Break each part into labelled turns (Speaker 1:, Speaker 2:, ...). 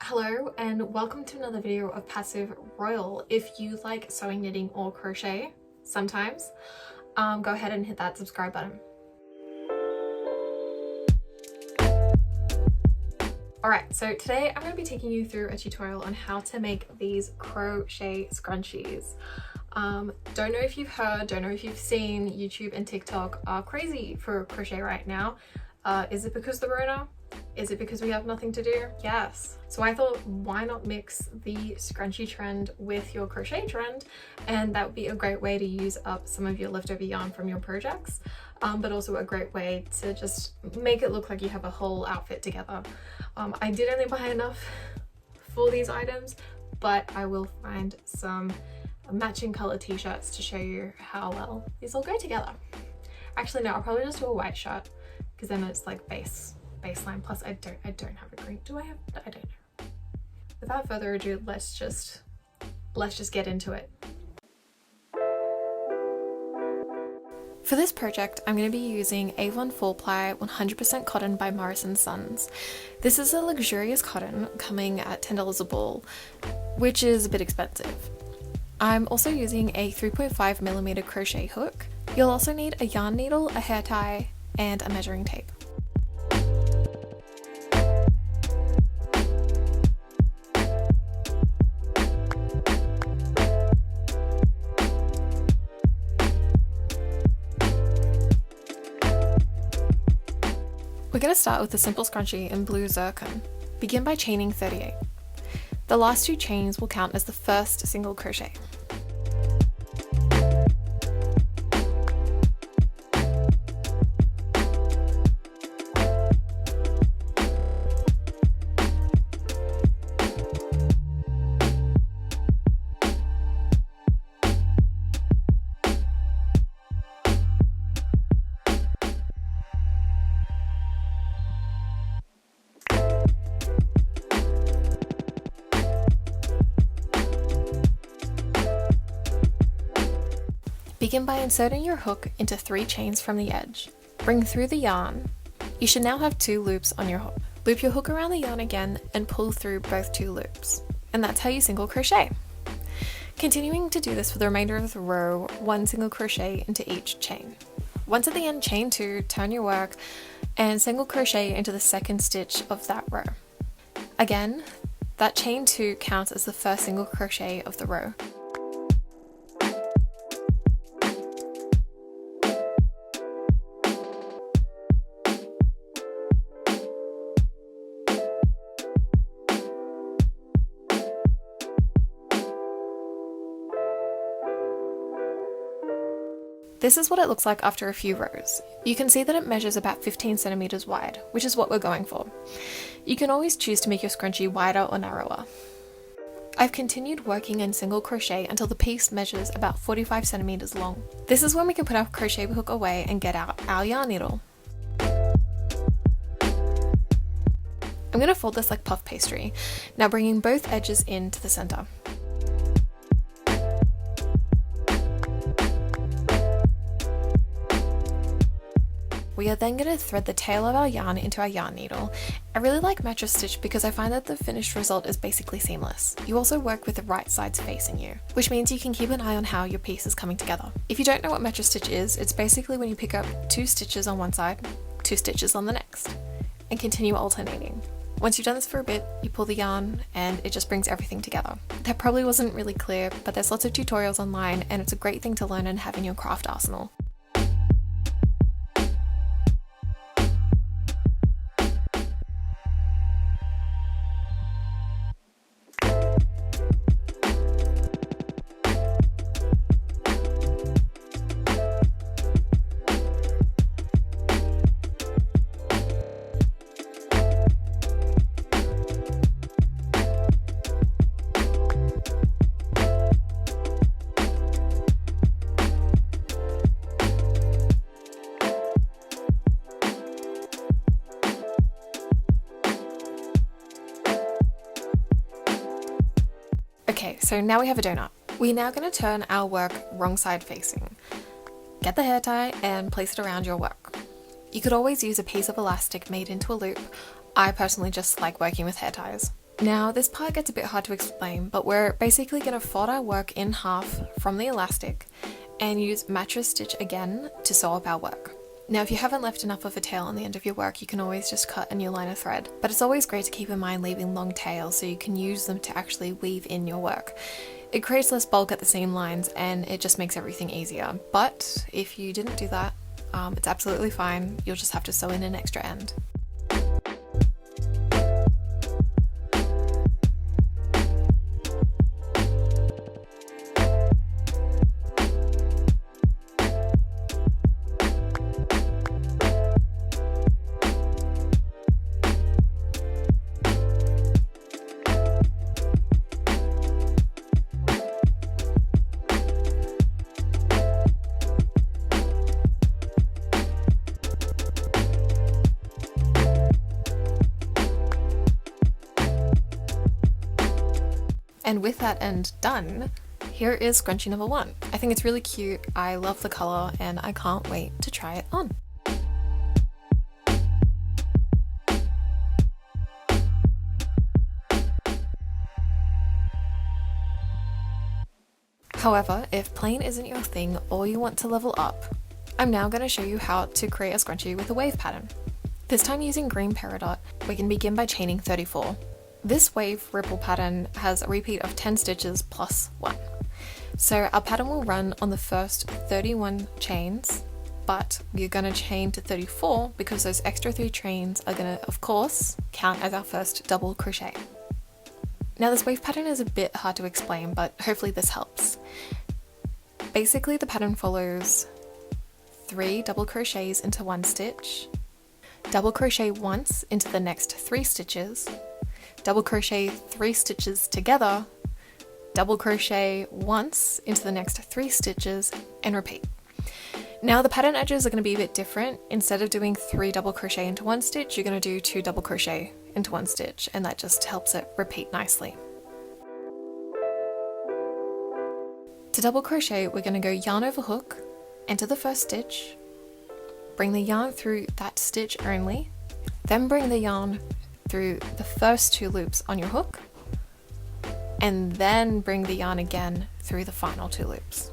Speaker 1: Hello and welcome to another video of Passive Royal. If you like sewing, knitting or crochet sometimes, go ahead and hit that subscribe button. Alright, so today I'm going to be taking you through a tutorial on how to make these crochet scrunchies. Don't know if you've heard, don't know if you've seen, YouTube and TikTok are crazy for crochet right now. Is it because the Rona? Is it because we have nothing to do? Yes. So I thought, why not mix the scrunchie trend with your crochet trend? And that would be a great way to use up some of your leftover yarn from your projects, but also a great way to just make it look like you have a whole outfit together. I did only buy enough for these items, but I will find some matching color t-shirts to show you how well these all go together. Actually, no, I'll probably just do a white shirt because then it's like baseline. Plus I don't have a green. Do I have? I don't know. Without further ado, let's just get into it. For this project, I'm going to be using Avon 4-ply 100% cotton by Morris & Sons. This is a luxurious cotton coming at $10 a ball, which is a bit expensive. I'm also using a 3.5mm crochet hook. You'll also need a yarn needle, a hair tie, and a measuring tape. We're going to start with a simple scrunchie in blue zircon. Begin by chaining 38. The last 2 chains will count as the first single crochet. Begin by inserting your hook into 3 chains from the edge. Bring through the yarn. You should now have 2 loops on your hook. Loop your hook around the yarn again and pull through both 2 loops. And that's how you single crochet. Continuing to do this for the remainder of the row, 1 single crochet into each chain. Once at the end, chain 2, turn your work, and single crochet into the 2nd stitch of that row. Again, that chain 2 counts as the first single crochet of the row. This is what it looks like after a few rows. You can see that it measures about 15 centimeters wide, which is what we're going for. You can always choose to make your scrunchie wider or narrower. I've continued working in single crochet until the piece measures about 45 centimeters long. This is when we can put our crochet hook away and get out our yarn needle. I'm going to fold this like puff pastry, now bringing both edges into the center. We are then going to thread the tail of our yarn into our yarn needle. I really like mattress stitch because I find that the finished result is basically seamless. You also work with the right sides facing you, which means you can keep an eye on how your piece is coming together. If you don't know what mattress stitch is, it's basically when you pick up 2 stitches on one side, 2 stitches on the next, and continue alternating. Once you've done this for a bit, you pull the yarn and it just brings everything together. That probably wasn't really clear, but there's lots of tutorials online and it's a great thing to learn and have in your craft arsenal. Okay, so now we have a donut. We're now going to turn our work wrong side facing. Get the hair tie and place it around your work. You could always use a piece of elastic made into a loop. I personally just like working with hair ties. Now this part gets a bit hard to explain, but we're basically going to fold our work in half from the elastic and use mattress stitch again to sew up our work. Now if you haven't left enough of a tail on the end of your work, you can always just cut a new line of thread, but it's always great to keep in mind leaving long tails so you can use them to actually weave in your work. It creates less bulk at the seam lines and it just makes everything easier, but if you didn't do that, it's absolutely fine. You'll just have to sew in an extra end. And with that end done, here is scrunchie number 1. I think it's really cute, I love the colour, and I can't wait to try it on. However, if plain isn't your thing or you want to level up, I'm now going to show you how to create a scrunchie with a wave pattern. This time using green peridot, we can begin by chaining 34. This wave ripple pattern has a repeat of 10 stitches plus 1. So our pattern will run on the first 31 chains, but we're going to chain to 34 because those extra 3 chains are going to, of course, count as our first double crochet. Now this wave pattern is a bit hard to explain, but hopefully this helps. Basically the pattern follows 3 double crochets into 1 stitch, double crochet once into the next 3 stitches, double crochet 3 stitches together, double crochet once into the next 3 stitches, and repeat. Now the pattern edges are going to be a bit different. Instead of doing 3 double crochet into 1 stitch, you're going to do 2 double crochet into 1 stitch, and that just helps it repeat nicely. To double crochet, we're going to go yarn over hook, enter the first stitch, bring the yarn through that stitch only, then bring the yarn through the first 2 loops on your hook, and then bring the yarn again through the final 2 loops.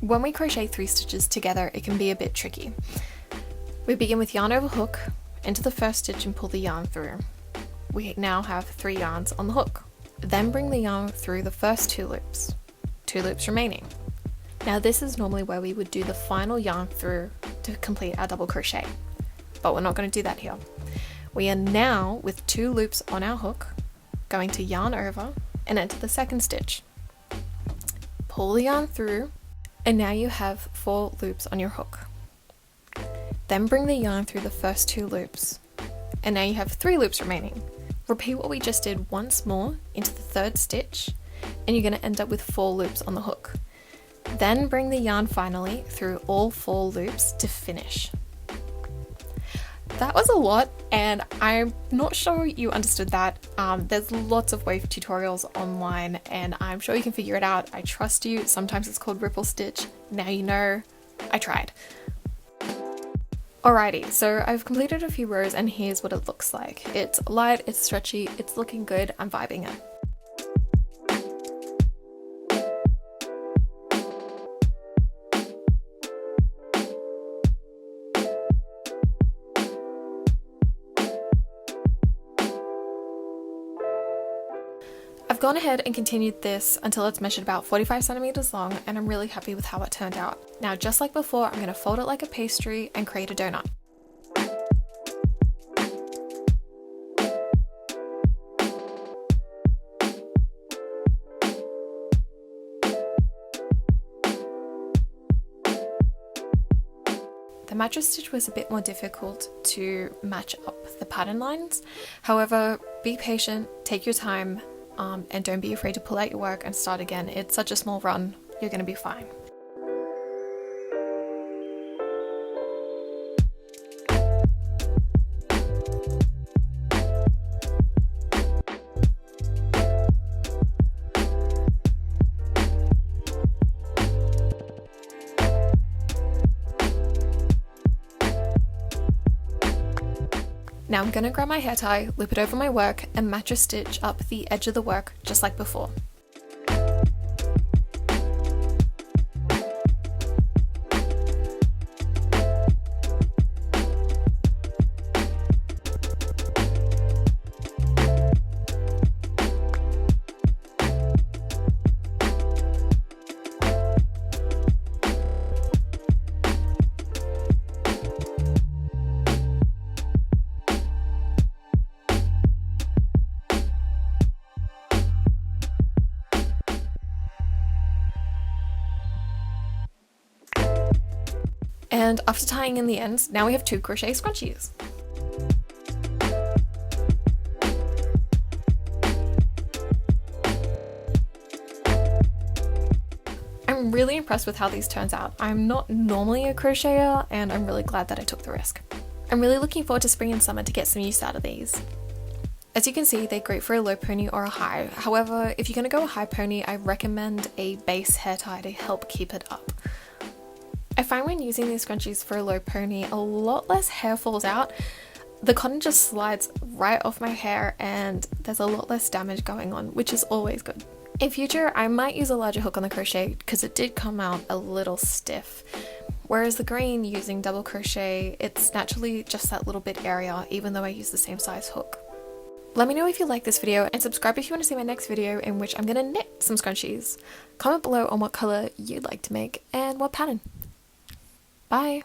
Speaker 1: When we crochet 3 stitches together, it can be a bit tricky. We begin with yarn over hook, enter the first stitch and pull the yarn through. We now have 3 yarns on the hook. Then bring the yarn through the first 2 loops, 2 loops remaining. Now this is normally where we would do the final yarn through to complete our double crochet, but we're not going to do that here. We are now, with 2 loops on our hook, going to yarn over and enter the second stitch. Pull the yarn through, and now you have 4 loops on your hook. Then bring the yarn through the first 2 loops, and now you have 3 loops remaining. Repeat what we just did once more into the 3rd stitch, and you're going to end up with 4 loops on the hook. Then bring the yarn finally through all 4 loops to finish. That was a lot, and I'm not sure you understood that. There's lots of wave tutorials online, and I'm sure you can figure it out. I trust you. Sometimes it's called ripple stitch. Now you know. I tried. Alrighty, so I've completed a few rows and here's what it looks like. It's light, it's stretchy, it's looking good, I'm vibing it. I've gone ahead and continued this until it's measured about 45 centimeters long, and I'm really happy with how it turned out. Now, just like before, I'm going to fold it like a pastry and create a donut. The mattress stitch was a bit more difficult to match up the pattern lines. However, be patient, take your time, and don't be afraid to pull out your work and start again. It's such a small run, you're going to be fine. Now I'm going to grab my hair tie, loop it over my work, and match a stitch up the edge of the work just like before. And after tying in the ends, now we have 2 crochet scrunchies. I'm really impressed with how these turns out. I'm not normally a crocheter and I'm really glad that I took the risk. I'm really looking forward to spring and summer to get some use out of these. As you can see, they're great for a low pony or a high. However, if you're going to go a high pony, I recommend a base hair tie to help keep it up. I find when using these scrunchies for a low pony, a lot less hair falls out. The cotton just slides right off my hair and there's a lot less damage going on, which is always good. In future, I might use a larger hook on the crochet because it did come out a little stiff. Whereas the green, using double crochet, it's naturally just that little bit area, even though I use the same size hook. Let me know if you like this video and subscribe if you want to see my next video in which I'm going to knit some scrunchies. Comment below on what colour you'd like to make and what pattern. Bye!